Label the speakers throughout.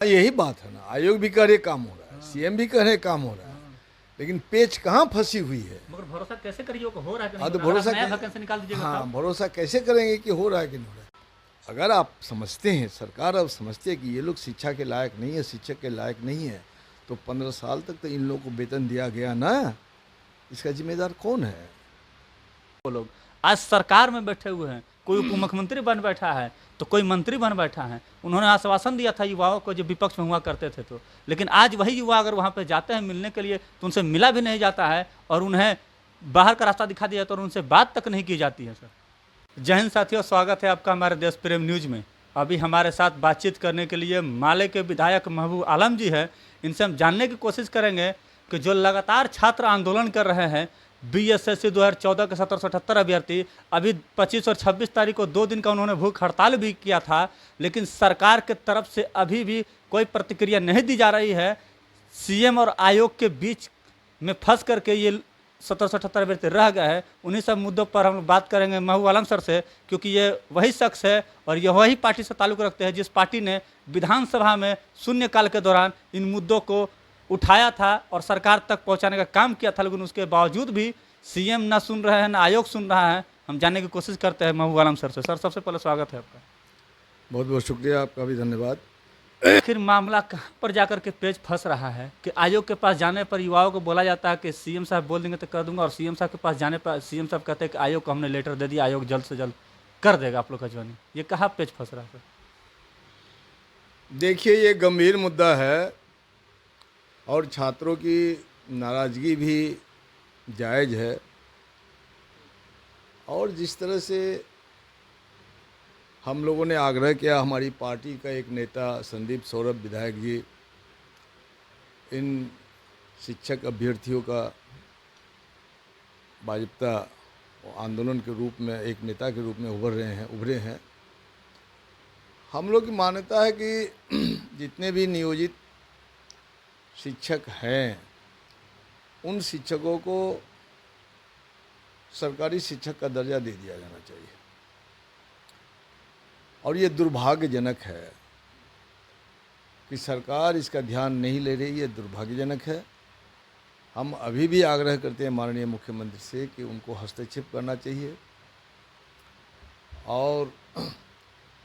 Speaker 1: यही बात है ना, आयोग भी कह रहे काम हो रहा है, सीएम भी कह रहे काम हो रहा है, लेकिन पेच कहाँ फंसी हुई है।
Speaker 2: मगर भरोसा कैसे करिए कि हो रहा है कि नहीं
Speaker 1: हाँ, तो
Speaker 2: हो रहा है?
Speaker 1: भरोसा
Speaker 2: आप नया
Speaker 1: कैसे,
Speaker 2: वैकेंसी निकाल दीजिएगा
Speaker 1: हाँ,
Speaker 2: तब।
Speaker 1: भरोसा कैसे करेंगे कि हो रहा है कि नहीं हो रहा है। अगर आप समझते हैं, सरकार अब समझती है कि ये लोग शिक्षा के लायक नहीं है, शिक्षक के लायक नहीं है, तो 15 साल तक तो इन लोगों को वेतन दिया गया ना, इसका जिम्मेदार कौन है।
Speaker 2: वो लोग आज सरकार में बैठे हुए हैं, कोई उप मुख्यमंत्री बन बैठा है तो कोई मंत्री बन बैठा है। उन्होंने आश्वासन दिया था युवाओं को जब विपक्ष में हुआ करते थे तो, लेकिन आज वही युवा अगर वहाँ पे जाते हैं मिलने के लिए तो उनसे मिला भी नहीं जाता है और उन्हें बाहर का रास्ता दिखा दिया जाता है और उनसे बात तक नहीं की जाती है। सर जय हिंद साथियों, स्वागत है आपका हमारे देश प्रेम न्यूज में। अभी हमारे साथ बातचीत करने के लिए माले के विधायक महबूब आलम जी है। इनसे हम जानने की कोशिश करेंगे कि जो लगातार छात्र आंदोलन कर रहे हैं, बीएसएससी 2014 के 1778 अभ्यर्थी, अभी 25 और 26 तारीख को 2 दिन का उन्होंने भूख हड़ताल भी किया था, लेकिन सरकार के तरफ से अभी भी कोई प्रतिक्रिया नहीं दी जा रही है। सीएम और आयोग के बीच में फंस करके ये 1778 अभ्यर्थी रह गए हैं। उन्हीं सब मुद्दों पर हम लोग बात करेंगे महबूब आलम सर से, क्योंकि ये वही शख्स है और ये वही पार्टी से ताल्लुक़ रखते हैं जिस पार्टी ने विधानसभा में शून्यकाल के दौरान इन मुद्दों को उठाया था और सरकार तक पहुंचाने का काम किया था, लेकिन उसके बावजूद भी सीएम ना सुन रहे हैं ना आयोग सुन रहा है। हम जानने की कोशिश करते हैं महबूब आलम सर से। सर सबसे पहले स्वागत है आपका।
Speaker 1: बहुत बहुत शुक्रिया, आपका भी धन्यवाद।
Speaker 2: आखिर मामला कहाँ पर जाकर के पेच फंस रहा है कि आयोग के पास जाने पर युवाओं को बोला जाता है कि सीएम साहब बोल देंगे तो कर दूंगा, और सीएम साहब के पास जाने पर सीएम साहब कहते हैं कि आयोग को हमने लेटर दे दिया, आयोग जल्द से जल्द कर देगा आप लोग का ज्वाइनिंग। ये कहाँ पेच फंस रहा है सर?
Speaker 1: देखिए, ये गंभीर मुद्दा है और छात्रों की नाराज़गी भी जायज़ है। और जिस तरह से हम लोगों ने आग्रह किया, हमारी पार्टी का एक नेता संदीप सौरभ विधायक जी इन शिक्षक अभ्यर्थियों का बाज़ाब्ता आंदोलन के रूप में एक नेता के रूप में उभरे हैं। हम लोग की मान्यता है कि जितने भी नियोजित शिक्षक हैं, उन शिक्षकों को सरकारी शिक्षक का दर्जा दे दिया जाना चाहिए। और ये दुर्भाग्यजनक है कि सरकार इसका ध्यान नहीं ले रही, ये दुर्भाग्यजनक है। हम अभी भी आग्रह करते हैं माननीय मुख्यमंत्री से कि उनको हस्तक्षेप करना चाहिए और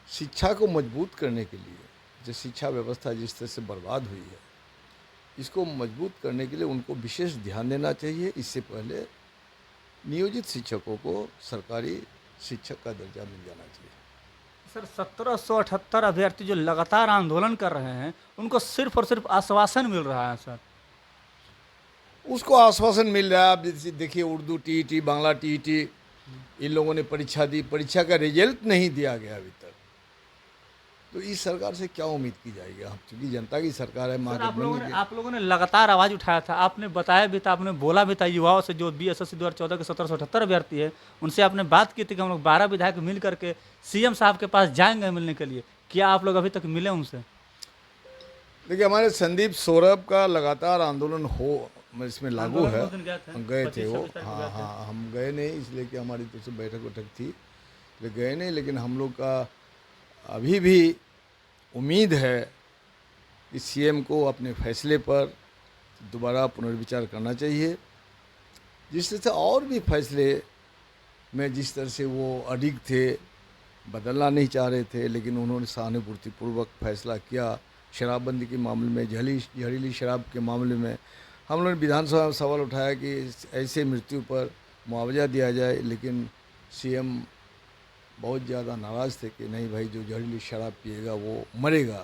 Speaker 1: शिक्षा को मजबूत करने के लिए, जो शिक्षा व्यवस्था जिस तरह से बर्बाद हुई है, इसको मजबूत करने के लिए उनको विशेष ध्यान देना चाहिए। इससे पहले नियोजित शिक्षकों को सरकारी शिक्षक का दर्जा मिल जाना चाहिए।
Speaker 2: सर 1778 अभ्यर्थी जो लगातार आंदोलन कर रहे हैं, उनको सिर्फ और सिर्फ आश्वासन मिल रहा है सर।
Speaker 1: उसको आश्वासन मिल रहा है। आप देखिए, उर्दू टीईटी, बांग्ला टीईटी, इन लोगों ने परीक्षा दी, परीक्षा का रिजल्ट नहीं दिया गया अभी तक। तो इस सरकार से क्या उम्मीद की जाएगी? हम चूँकि जनता की सरकार है, महागठबंधन की।
Speaker 2: आप लोगों ने लगातार आवाज़ उठाया था, आपने बताया भी था, आपने बोला भी था युवाओं से जो बीएसएससी 2014 के 1778 अभ्यर्थी है, उनसे आपने बात की थी कि हम लोग 12 विधायक मिल करके सीएम साहब के पास जाएंगे मिलने के लिए। क्या आप लोग अभी तक मिले उनसे?
Speaker 1: देखिए, हमारे संदीप सौरभ का लगातार आंदोलन इसमें लागू है। हम गए थे वो, हाँ, हम गए नहीं इसलिए कि हमारी तरफ से बैठक थी, इसलिए गए नहीं। लेकिन हम लोग का अभी भी उम्मीद है कि सीएम को अपने फैसले पर दोबारा पुनर्विचार करना चाहिए। जिस तरह से और भी फैसले में जिस तरह से वो अडिग थे, बदलना नहीं चाह रहे थे, लेकिन उन्होंने सहानुभूतिपूर्वक फैसला किया। शराबबंदी के मामले में, जहरीली शराब के मामले में हम लोगों ने विधानसभा में सवाल उठाया कि ऐसे मृत्यु पर मुआवजा दिया जाए, लेकिन सीएम बहुत ज़्यादा नाराज़ थे कि नहीं भाई, जो जहरीली शराब पिएगा वो मरेगा।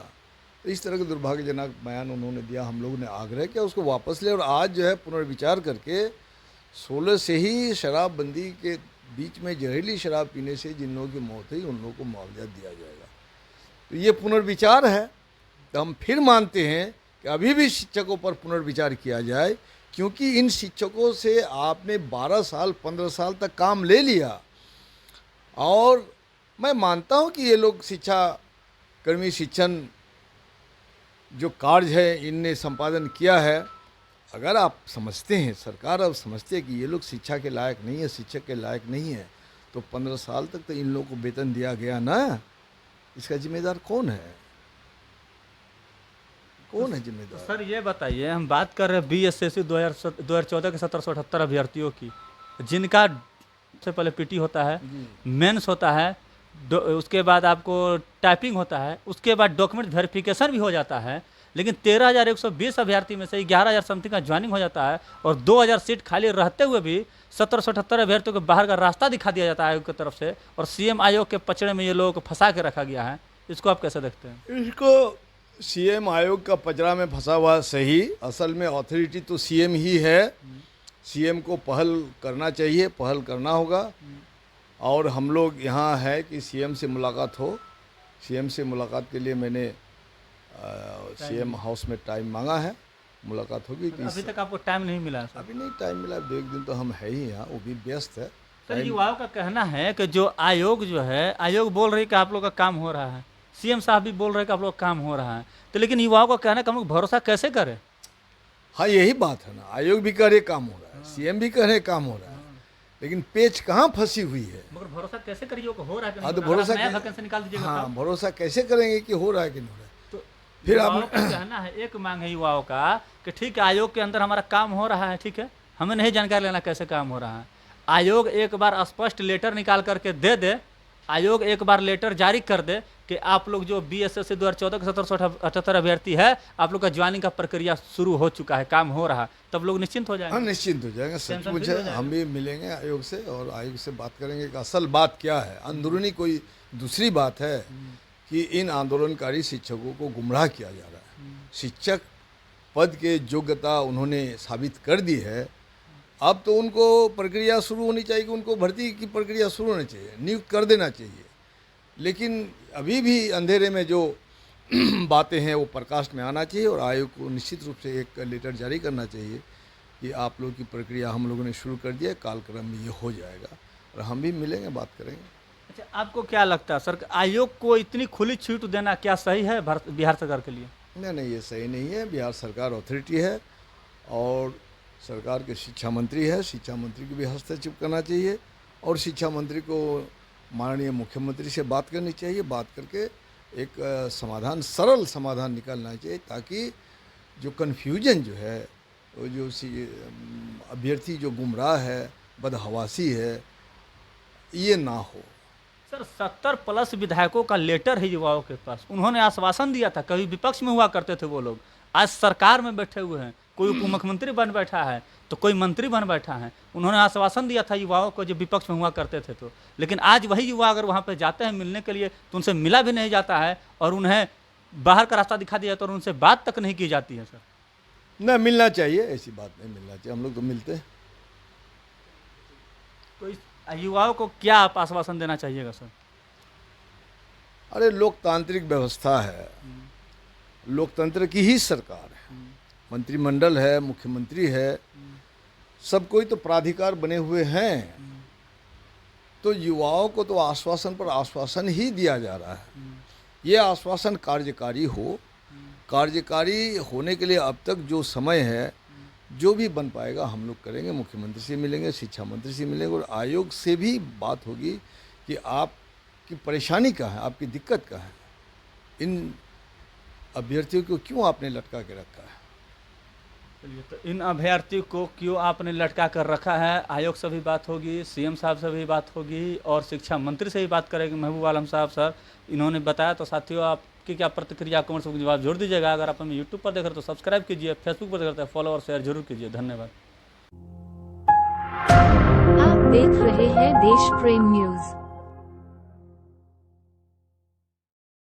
Speaker 1: तो इस तरह का दुर्भाग्यजनक बयान उन्होंने दिया। हम लोगों ने आग्रह किया उसको वापस ले, और आज जो है पुनर्विचार करके 16 से ही शराबबंदी के बीच में जहरीली शराब पीने से जिन लोगों की मौत हुई, उन लोगों को मुआवजा दिया जाएगा। तो ये पुनर्विचार है। तो हम फिर मानते हैं कि अभी भी शिक्षकों पर पुनर्विचार किया जाए, क्योंकि इन शिक्षकों से आपने 12 साल 15 साल तक काम ले लिया। और मैं मानता हूं कि ये लोग शिक्षण जो कार्य है इनने संपादन किया है। अगर आप समझते हैं, सरकार अब समझते है कि ये लोग शिक्षा के लायक नहीं है, शिक्षक के लायक नहीं है, तो 15 साल तक तो इन लोगों को वेतन दिया गया ना, इसका जिम्मेदार कौन है? कौन है जिम्मेदार?
Speaker 2: सर ये बताइए, हम बात कर रहे हैं BSSC 2014 के 1778 अभ्यर्थियों की, जिनका से पहले पीटी होता है, मेंस होता है, उसके बाद आपको टाइपिंग होता है, उसके बाद डॉक्यूमेंट वेरिफिकेशन भी हो जाता है, लेकिन 13,120 अभ्यर्थी में से 11,000 समथिंग का ज्वाइनिंग हो जाता है और 2,000 सीट खाली रहते हुए भी 1778 अभ्यर्थियों को बाहर का रास्ता दिखा दिया जाता है आयोग की तरफ से, और CM आयोग के पचड़े में ये लोगों को फंसा के रखा गया है। इसको आप कैसे देखते हैं?
Speaker 1: इसको CM आयोग का पचड़ा में फंसा हुआ सही, असल में अथॉरिटी तो CM ही है। CM को पहल करना चाहिए, पहल करना होगा। और हम लोग यहाँ है कि CM से मुलाकात हो। CM से मुलाकात के लिए मैंने CM हाउस में टाइम मांगा है, मुलाकात होगी।
Speaker 2: अभी तक आपको टाइम नहीं मिला?
Speaker 1: अभी नहीं टाइम मिला, 2 दिन तो हम है ही यहाँ, वो भी व्यस्त है।
Speaker 2: सर युवाओं का कहना है कि जो आयोग जो है, आयोग बोल रही है कि आप लोग का काम हो रहा है, CM साहब भी बोल रहे हैं कि आप लोग का काम हो रहा है, तो लेकिन युवाओं का कहना है कि हम लोग भरोसा कैसे करें?
Speaker 1: हाँ यही बात है ना, आयोग भी कह रहे काम हो रहा है, CM भी कह रहे काम हो रहा है, लेकिन पेच कहाँ फंसी हुई है?
Speaker 2: मगर भरोसा कैसे करिए कि हो रहा है?
Speaker 1: हाँ तो भरोसा
Speaker 2: वैकेंसी निकाल दीजिएगा।
Speaker 1: हाँ भरोसा कैसे करेंगे कि हो रहा है कि नहीं हो रहा है?
Speaker 2: तो
Speaker 1: फिर
Speaker 2: युवाओं का कहना है, एक मांग है युवाओं का कि ठीक है आयोग के अंदर हमारा काम हो रहा है, ठीक है, हमें नहीं जानकारी लेना कैसे काम हो रहा है। आयोग एक बार स्पष्ट लेटर निकाल करके दे दे, आयोग एक बार लेटर जारी कर दे कि आप लोग जो BSSC 2014 के 1778 अभ्यर्थी है, आप लोग का ज्वाइनिंग का प्रक्रिया शुरू हो चुका है, काम हो रहा है, तब लोग निश्चिंत हो जाएंगे।
Speaker 1: हाँ निश्चिंत हो जाएंगे, सचमुच है। हम भी मिलेंगे आयोग से और आयोग से बात करेंगे कि असल बात क्या है। अंदरूनी कोई दूसरी बात है कि इन आंदोलनकारी शिक्षकों को गुमराह किया जा रहा है। शिक्षक पद के योग्यता उन्होंने साबित कर दी है, अब तो उनको प्रक्रिया शुरू होनी चाहिए, कि उनको भर्ती की प्रक्रिया शुरू होनी चाहिए, नियुक्त कर देना चाहिए। लेकिन अभी भी अंधेरे में जो बातें हैं वो प्रकाश में आना चाहिए और आयोग को निश्चित रूप से एक लेटर जारी करना चाहिए कि आप लोग की प्रक्रिया हम लोगों ने शुरू कर दिया, कालक्रम में ये हो जाएगा और हम भी मिलेंगे, बात करेंगे।
Speaker 2: अच्छा, आपको क्या लगता है सर, आयोग को इतनी खुली छूट देना क्या सही है बिहार सरकार के लिए?
Speaker 1: नहीं, ये सही नहीं है। बिहार सरकार अथॉरिटी है और सरकार के शिक्षा मंत्री है, शिक्षा मंत्री को भी हस्तक्षेप करना चाहिए और शिक्षा मंत्री को माननीय मुख्यमंत्री से बात करनी चाहिए, बात करके एक समाधान, सरल समाधान निकालना चाहिए, ताकि जो कन्फ्यूजन जो है, वो जो अभ्यर्थी जो गुमराह है, बदहवासी है, ये ना हो।
Speaker 2: सर 70+ विधायकों का लेटर है युवाओं के पास, उन्होंने आश्वासन दिया था, कभी विपक्ष में हुआ करते थे वो लोग, आज सरकार में बैठे हुए हैं, कोई उप मुख्यमंत्री बन बैठा है तो कोई मंत्री बन बैठा है। उन्होंने आश्वासन दिया था युवाओं को जो विपक्ष में हुआ करते थे, तो लेकिन आज वही युवा अगर वहाँ पे जाते हैं मिलने के लिए तो उनसे मिला भी नहीं जाता है और उन्हें बाहर का रास्ता दिखा दिया जाता है और उनसे बात तक नहीं की जाती है। सर
Speaker 1: ना मिलना चाहिए, ऐसी बात नहीं मिलना चाहिए, हम लोग तो मिलते हैं।
Speaker 2: तो युवाओं को क्या आप आश्वासन देना चाहिएगा सर?
Speaker 1: अरे लोकतांत्रिक व्यवस्था है, लोकतंत्र की ही सरकार है, मंत्रिमंडल है, मुख्यमंत्री है, सब कोई तो प्राधिकार बने हुए हैं। तो युवाओं को तो आश्वासन पर आश्वासन ही दिया जा रहा है। ये आश्वासन कार्यकारी हो, कार्यकारी होने के लिए अब तक जो समय है, जो भी बन पाएगा हम लोग करेंगे। मुख्यमंत्री से मिलेंगे, शिक्षा मंत्री से मिलेंगे और आयोग से भी बात होगी कि आपकी परेशानी क्या है, आपकी दिक्कत क्या है, इन अभ्यर्थियों को क्यों आपने लटका के रखा है।
Speaker 2: चलिए, तो इन अभ्यर्थियों को क्यों आपने लटका कर रखा है, आयोग से भी बात होगी, CM साहब से भी बात होगी और शिक्षा मंत्री से भी बात करेंगे महबूब आलम साहब। सर इन्होंने बताया। तो साथियों आपकी क्या प्रतिक्रिया, कमेंट्स में जवाब जोड़ दीजिएगा। अगर आप हमें यूट्यूब पर देख रहे हैं तो सब्सक्राइब कीजिए, फेसबुक पर देख रहे हैं फॉलो और शेयर जरूर कीजिए। धन्यवाद।
Speaker 3: आप देख रहे हैं देश प्रेम न्यूज।